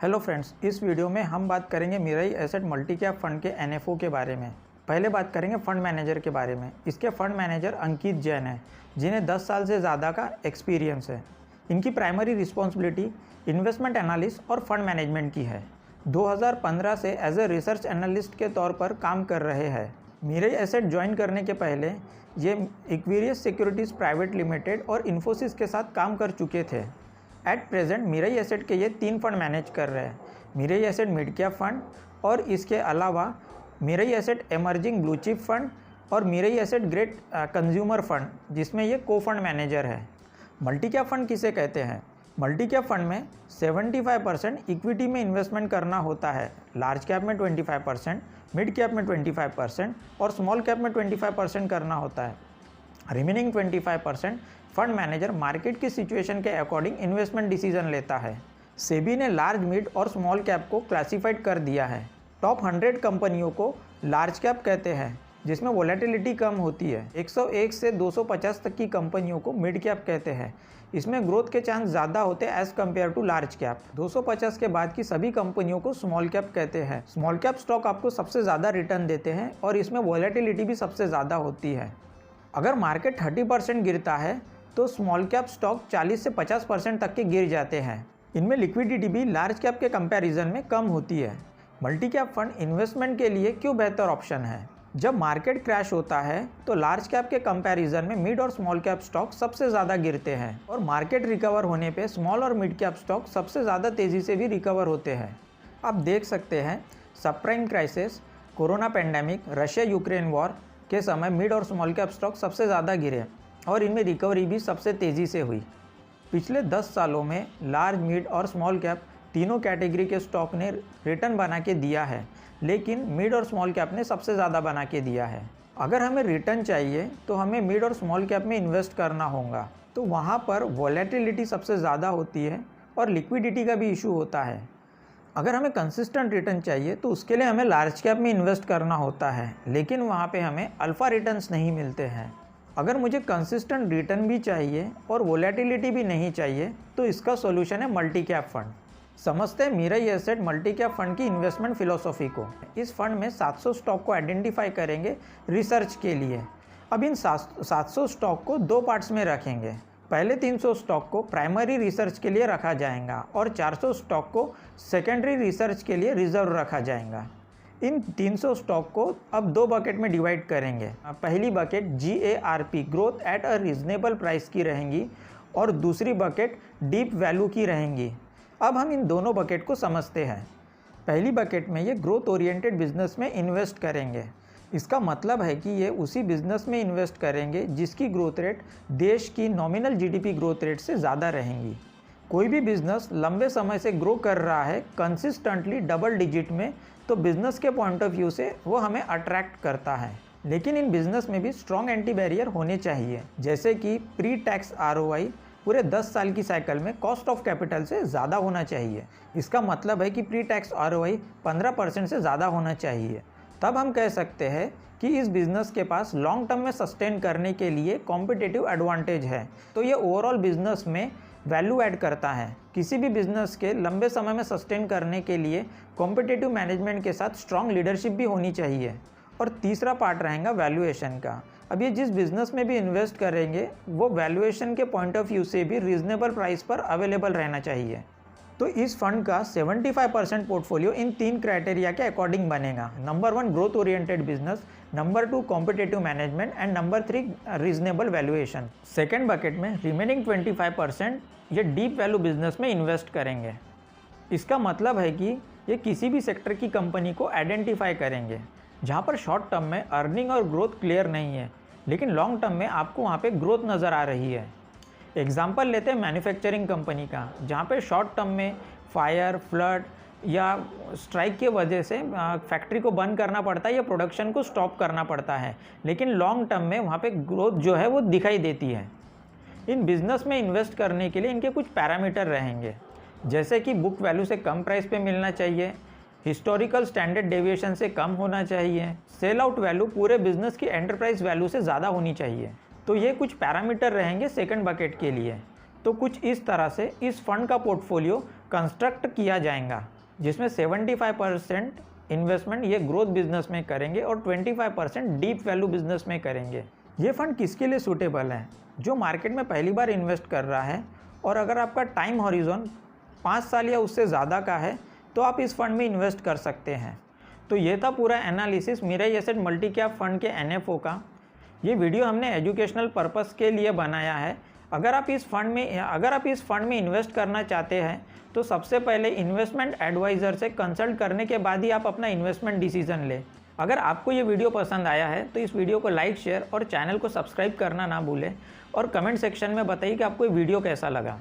Hello friends, इस video में हम बात करेंगे Mirae asset multi cap fund के एनएफओ के बारे में। पहले बात करेंगे फंड मैनेजर के बारे में। इसके फंड मैनेजर अंकित जैन हैं, जिन्हें 10 साल से ज़्यादा का एक्सपीरियंस है। इनकी प्राइमरी रिस्पॉन्सिबिलिटी इन्वेस्टमेंट एनालिस्ट और फंड मैनेजमेंट की है। 2015 से एज ए रिसर्च एनालिस्ट के तौर पर काम कर रहे हैं। मिराई एसेट ज्वाइन करने के पहले ये इक्वेरियस सिक्योरिटीज़ प्राइवेट लिमिटेड और इन्फोसिस के साथ काम कर चुके थे। एट प्रेजेंट मिराई एसेट के ये 3 फंड मैनेज कर रहे हैं। Mirae asset mid cap fund और इसके अलावा Mirae asset emerging blue chip fund और Mirae asset great consumer fund, जिसमें ये को फंड मैनेजर है। मल्टी कैप फंड किसे कहते हैं? मल्टी कैप फंड में 75% इक्विटी में इन्वेस्टमेंट करना होता है, लार्ज कैप में 25%, मिड कैप में 25% और स्मॉल कैप में 25% करना होता है। रिमेनिंग 25% फंड मैनेजर मार्केट की सिचुएशन के अकॉर्डिंग इन्वेस्टमेंट डिसीजन लेता है। सेबी ने लार्ज, मिड और स्मॉल कैप को क्लासिफाइड कर दिया है। टॉप 100 कंपनियों को लार्ज कैप कहते हैं, जिसमें वोलेटिलिटी कम होती है। 101 से 250 तक की कंपनियों को मिड कैप कहते हैं। इसमें ग्रोथ के चांस ज़्यादा होते हैं as compared to large cap. 250 के बाद की सभी कंपनियों को स्मॉल कैप कहते हैं। स्मॉल कैप स्टॉक आपको सबसे ज़्यादा रिटर्न देते हैं और इसमें वोलेटिलिटी भी सबसे ज़्यादा होती है। अगर मार्केट 30% गिरता है तो स्मॉल कैप स्टॉक 40 से 50% तक के गिर जाते हैं। इनमें लिक्विडिटी भी लार्ज कैप के कंपैरिजन में कम होती है। मल्टी कैप फंड इन्वेस्टमेंट के लिए क्यों बेहतर ऑप्शन है? जब मार्केट क्रैश होता है तो लार्ज कैप के कंपैरिजन में मिड और स्मॉल कैप स्टॉक सबसे ज़्यादा गिरते हैं और मार्केट रिकवर होने पे स्मॉल और मिड कैप स्टॉक सबसे ज़्यादा तेज़ी से भी रिकवर होते हैं। आप देख सकते हैं subprime crisis, corona pandemic, Russia Ukraine war के समय मिड और स्मॉल कैप स्टॉक सबसे ज़्यादा गिरे और इनमें रिकवरी भी सबसे तेज़ी से हुई। पिछले 10 सालों में लार्ज, मिड और स्मॉल कैप तीनों कैटेगरी के स्टॉक ने रिटर्न बना के दिया है, लेकिन मिड और स्मॉल कैप ने सबसे ज़्यादा बना के दिया है। अगर हमें रिटर्न चाहिए तो हमें मिड और स्मॉल कैप में इन्वेस्ट करना होगा, तो वहाँ पर वोलेटिलिटी सबसे ज़्यादा होती है और लिक्विडिटी का भी इशू होता है। अगर हमें कंसिस्टेंट रिटर्न चाहिए तो उसके लिए हमें लार्ज कैप में इन्वेस्ट करना होता है, लेकिन वहाँ पे हमें अल्फ़ा रिटर्न्स नहीं मिलते हैं। अगर मुझे कंसिस्टेंट रिटर्न भी चाहिए और वोलेटिलिटी भी नहीं चाहिए तो इसका सॉल्यूशन है मल्टी कैप फंड। समझते हैं Mirae asset multi cap fund की इन्वेस्टमेंट फिलोसॉफी को। इस फंड में 700 स्टॉक को आइडेंटिफाई करेंगे रिसर्च के लिए। अब इन 700 स्टॉक को 2 पार्ट्स में रखेंगे। पहले 300 स्टॉक को प्राइमरी रिसर्च के लिए रखा जाएगा और 400 स्टॉक को सेकेंडरी रिसर्च के लिए रिजर्व रखा जाएगा। इन 300 स्टॉक को अब 2 बकेट में डिवाइड करेंगे। पहली bucket GARP growth at a reasonable price की रहेंगी और दूसरी बकेट डीप वैल्यू की रहेंगी। अब हम इन दोनों बकेट को समझते हैं। पहली बकेट में ये ग्रोथ ओरिएंटेड बिजनेस में इन्वेस्ट करेंगे। इसका मतलब है कि ये उसी बिजनेस में इन्वेस्ट करेंगे जिसकी ग्रोथ रेट देश की नॉमिनल GDP ग्रोथ रेट से ज़्यादा रहेंगी। कोई भी बिजनेस लंबे समय से ग्रो कर रहा है कंसिस्टेंटली डबल डिजिट में, तो बिजनेस के पॉइंट ऑफ व्यू से वो हमें अट्रैक्ट करता है। लेकिन इन बिजनेस में भी स्ट्रॉन्ग एंटी बैरियर होने चाहिए, जैसे कि प्री टैक्स ROI पूरे 10 साल की साइकिल में कॉस्ट ऑफ कैपिटल से ज़्यादा होना चाहिए। इसका मतलब है कि प्री टैक्स ROI 15% से ज़्यादा होना चाहिए। तब हम कह सकते हैं कि इस बिज़नेस के पास लॉन्ग टर्म में सस्टेन करने के लिए कॉम्पिटिटिव एडवांटेज है, तो ये ओवरऑल बिजनेस में वैल्यू ऐड करता है। किसी भी बिजनेस के लंबे समय में सस्टेन करने के लिए कॉम्पिटिटिव मैनेजमेंट के साथ स्ट्रॉन्ग लीडरशिप भी होनी चाहिए। और तीसरा पार्ट रहेगा वैल्यूएशन का। अब ये जिस बिज़नेस में भी इन्वेस्ट करेंगे वो वैल्यूएशन के पॉइंट ऑफ व्यू से भी रीजनेबल प्राइस पर अवेलेबल रहना चाहिए। तो इस फंड का 75% पोर्टफोलियो इन 3 क्राइटेरिया के अकॉर्डिंग बनेगा। Number 1 growth oriented business, number 2 competitive management and number 3 reasonable valuation. Second bucket में रिमेनिंग 25% ये डीप वैल्यू बिजनेस में इन्वेस्ट करेंगे। इसका मतलब है कि ये किसी भी सेक्टर की कंपनी को आइडेंटिफाई करेंगे जहाँ पर शॉर्ट टर्म में अर्निंग और ग्रोथ क्लियर नहीं है, लेकिन लॉन्ग टर्म में आपको वहाँ पे ग्रोथ नज़र आ रही है। एग्जाम्पल लेते हैं मैन्युफैक्चरिंग कंपनी का, जहाँ पे शॉर्ट टर्म में फायर, फ्लड या स्ट्राइक की वजह से फैक्ट्री को बंद करना पड़ता है या प्रोडक्शन को स्टॉप करना पड़ता है, लेकिन लॉन्ग टर्म में वहाँ पे ग्रोथ जो है वो दिखाई देती है। इन बिज़नेस में इन्वेस्ट करने के लिए इनके कुछ पैरामीटर रहेंगे, जैसे कि बुक वैल्यू से कम प्राइस पे मिलना चाहिए, हिस्टोरिकल स्टैंडर्ड डेविएशन से कम होना चाहिए, सेल आउट वैल्यू पूरे बिजनेस की एंटरप्राइज वैल्यू से ज़्यादा होनी चाहिए। तो ये कुछ पैरामीटर रहेंगे सेकंड बकेट के लिए। तो कुछ इस तरह से इस फंड का पोर्टफोलियो कंस्ट्रक्ट किया जाएगा, जिसमें 75% इन्वेस्टमेंट ये ग्रोथ बिजनेस में करेंगे और 25% डीप वैल्यू बिजनेस में करेंगे। ये फंड किसके लिए सूटेबल है? जो मार्केट में पहली बार इन्वेस्ट कर रहा है और अगर आपका टाइम हॉरिजॉन 5 साल या उससे ज़्यादा का है तो आप इस फंड में इन्वेस्ट कर सकते हैं। तो ये था पूरा analysis Mirae asset multi cap fund के NFO का। ये वीडियो हमने एजुकेशनल पर्पस के लिए बनाया है। अगर आप इस फंड में इन्वेस्ट करना चाहते हैं तो सबसे पहले इन्वेस्टमेंट एडवाइज़र से कंसल्ट करने के बाद ही आप अपना इन्वेस्टमेंट डिसीजन लें। अगर आपको ये वीडियो पसंद आया है तो इस वीडियो को लाइक, शेयर और चैनल को सब्सक्राइब करना ना भूलें और कमेंट सेक्शन में बताइए कि आपको ये वीडियो कैसा लगा।